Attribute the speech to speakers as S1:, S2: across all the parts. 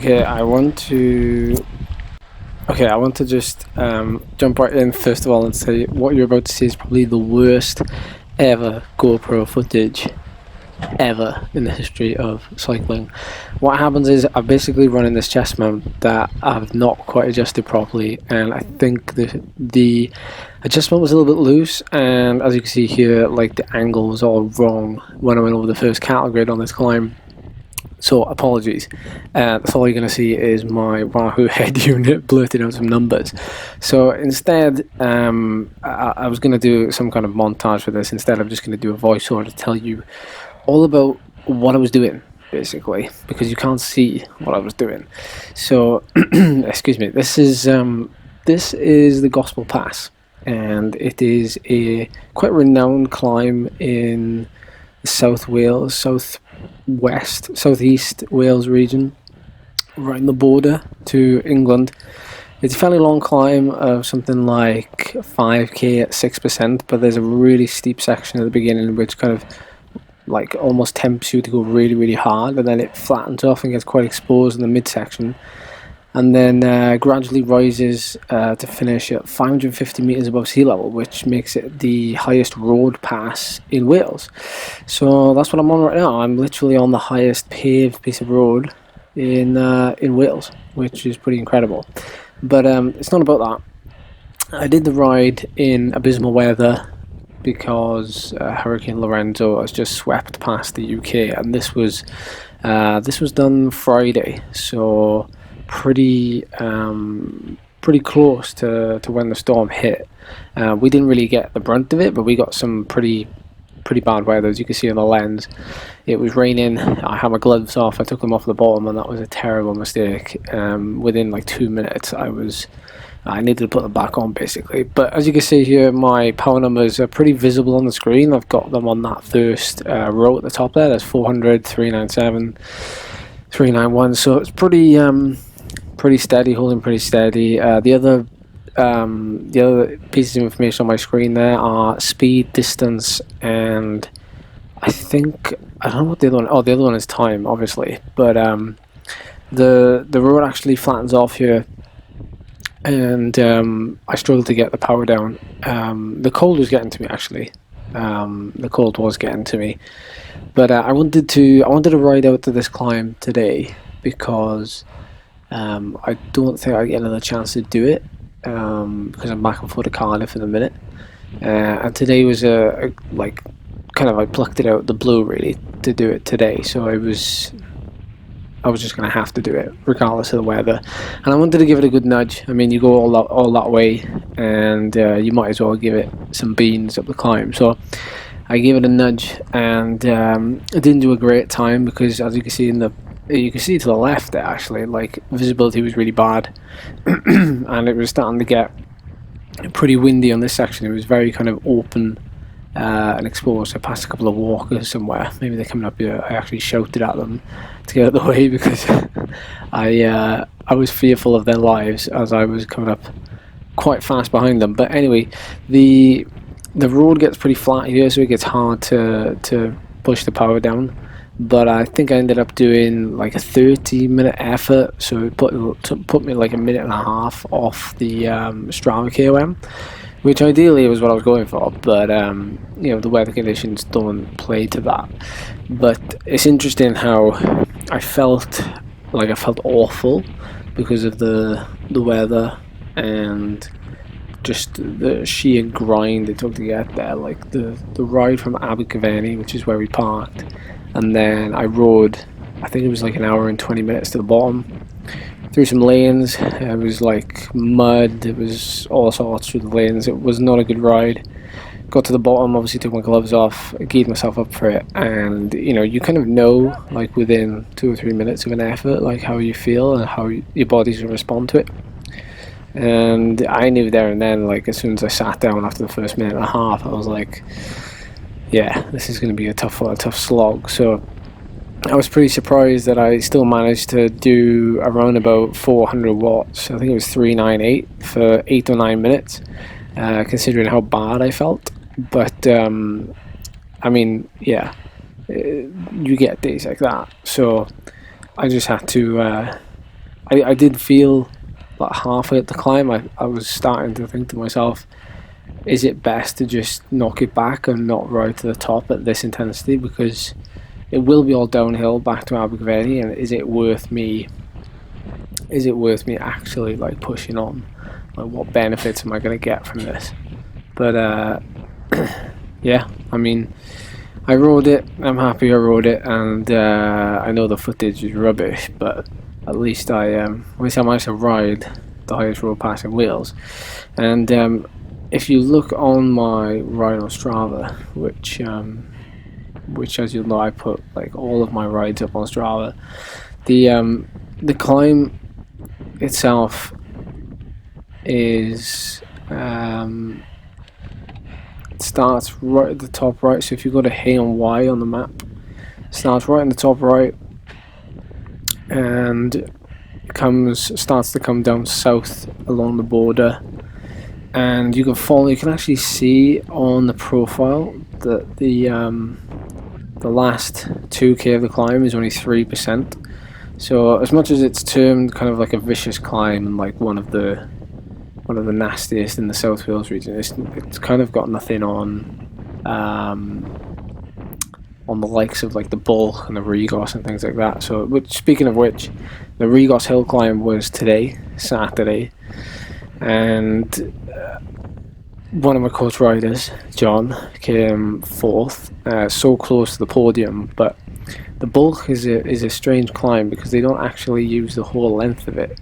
S1: Okay, I want to just jump right in first of all and say what you're about to see is probably the worst ever GoPro footage ever in the history of cycling. What happens is I'm basically running this chest mount that I've not quite adjusted properly, and I think the adjustment was a little bit loose, and as you can see here, like the angle was all wrong when I went over the first cattle grid on this climb. So apologies. That's all you're going to see is my Wahoo head unit blurting out some numbers. So instead, I was going to do some kind of montage for this. Instead, I'm just going to do a voiceover to tell you all about what I was doing, basically, because you can't see what I was doing. So, excuse me. This is the Gospel Pass, and it is a quite renowned climb in South Wales, southeast Wales region, right on the border to England. It's a fairly long climb of something like 5k at 6%, but there's a really steep section at the beginning which kind of like almost tempts you to go really, really hard, and then it flattens off and gets quite exposed in the midsection, and then gradually rises to finish at 550 metres above sea level, which makes it the highest road pass in Wales. So that's what I'm on right now. I'm literally on the highest paved piece of road in Wales, which is pretty incredible. But it's not about that. I did the ride in abysmal weather because Hurricane Lorenzo has just swept past the UK, and this was done Friday, so pretty close to when the storm hit. We didn't really get the brunt of it, but we got some pretty bad weather, as you can see on the lens. It was raining. I had my gloves off. I took them off the bottom, and that was a terrible mistake. Within like 2 minutes, I needed to put them back on, basically. But as you can see here, my power numbers are pretty visible on the screen. I've got them on that first row at the top there. There's 400, 397, 391. So it's pretty steady, holding pretty steady. The other pieces of information on my screen there are speed, distance, and I don't know what the other one. Oh, the other one is time, obviously. But the road actually flattens off here, and I struggled to get the power down. The cold was getting to me, actually. The cold was getting to me, but I wanted to ride out to this climb today because I don't think I get another chance to do it because I'm back and forth to Cardiff in a minute. And today was I plucked it out the blue really to do it today. So I was just going to have to do it regardless of the weather, and I wanted to give it a good nudge. I mean, you go all that way, and you might as well give it some beans up the climb. So I gave it a nudge, and it didn't do a great time because, as you can see to the left there, actually, like visibility was really bad, and it was starting to get pretty windy on this section. It was very kind of open and exposed. I passed a couple of walkers somewhere. Maybe they're coming up here. I actually shouted at them to get out of the way because I was fearful of their lives as I was coming up quite fast behind them. But anyway, the road gets pretty flat here, so it gets hard to push the power down. But I think I ended up doing like a 30-minute effort, so it put me like a minute and a half off the Strava KOM, which ideally was what I was going for, but the weather conditions don't play to that. But it's interesting how I felt awful because of the weather and just the sheer grind it took to get there. Like the ride from Abergavenny, which is where we parked, and then I rode, I think it was like an hour and 20 minutes to the bottom through some lanes. It was like mud, it was all sorts through the lanes. It was not a good ride. Got to the bottom, obviously took my gloves off, geared myself up for it, and you kind of know like within 2 or 3 minutes of an effort like how you feel and how your body's going to respond to it. And I knew there and then, like as soon as I sat down after the first minute and a half, I was like, yeah, this is going to be a tough slog. So I was pretty surprised that I still managed to do around about 400 watts. I think it was 398 for 8 or 9 minutes, considering how bad I felt. But I mean, yeah, you get days like that. So I just had to I did feel like halfway up the climb, I was starting to think to myself, is it best to just knock it back and not ride to the top at this intensity, because it will be all downhill back to Abergavenny, and is it worth me actually like pushing on? Like, what benefits am I going to get from this? But yeah, I mean, I rode it, I'm happy I rode it, and I know the footage is rubbish, but at least I managed to ride the highest road pass in Wales. And if you look on my ride on Strava, which as you'll know, I put like all of my rides up on Strava, the climb itself is it starts right at the top right. So if you go to Hay and Y on the map, it starts right in the top right, and starts to come down south along the border, and you can actually see on the profile that the last 2k of the climb is only 3%. So as much as it's termed kind of like a vicious climb and like one of the nastiest in the South Wales region, it's kind of got nothing on the likes of like the Bull and the Regos and things like that. So, speaking of which, the Regos hill climb was today, Saturday, and one of my coach riders, John, came fourth, so close to the podium. But the bulk is a strange climb because they don't actually use the whole length of it.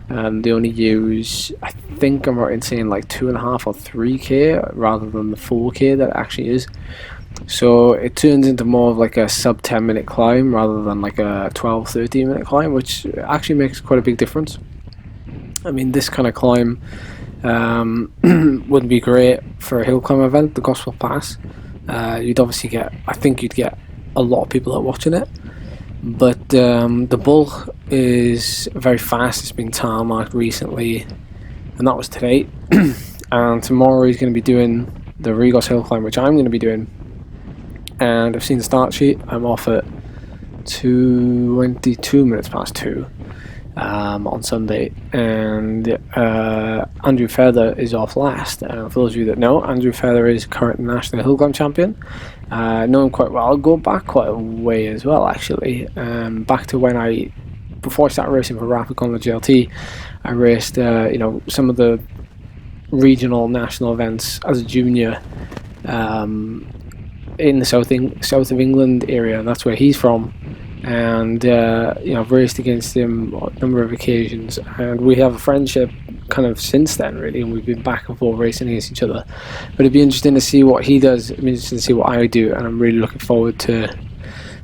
S1: They only use, I think I'm right in saying, like 2.5 or 3k rather than the 4k that it actually is. So it turns into more of like a sub 10-minute climb rather than like a 12-13 minute climb, which actually makes quite a big difference. I mean, this kind of climb would be great for a hill climb event, the Gospel Pass. You'd obviously get a lot of people that are watching it, but the Bull is very fast. It's been tarmacked recently, and that was today. And tomorrow he's going to be doing the Regos hill climb, which I'm going to be doing, and I've seen the start sheet. I'm off at 22 minutes past 2 on Sunday, and Andrew Feather is off last. For those of you that know, Andrew Feather is current national hill climb champion. Know him quite well. I'll go back quite a way as well, actually. Back to when before I started racing for Rapid on the GLT, I raced some of the regional national events as a junior in the south of England area, and that's where he's from. And I've raced against him on a number of occasions, and we have a friendship kind of since then, really, and we've been back and forth racing against each other. But it'd be interesting to see what he does. It'd be interesting to see what I do, and I'm really looking forward to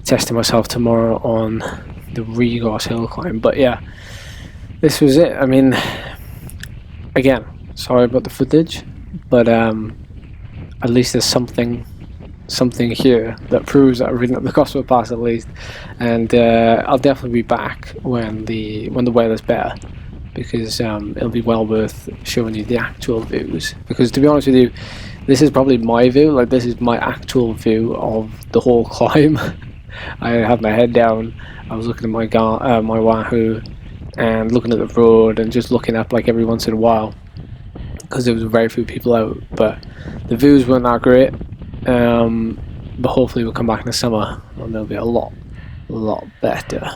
S1: testing myself tomorrow on the Regos hill climb. But yeah, this was it. I mean, again, sorry about the footage, but at least there's something here that proves that I've ridden up the Gospel Pass at least. And I'll definitely be back when the weather's better, because it'll be well worth showing you the actual views. Because to be honest with you, this is probably my view. Like, this is my actual view of the whole climb. I had my head down. I was looking at my Wahoo and looking at the road and just looking up like every once in a while, because there was very few people out. But the views weren't that great. But hopefully we'll come back in the summer and they'll be a lot better.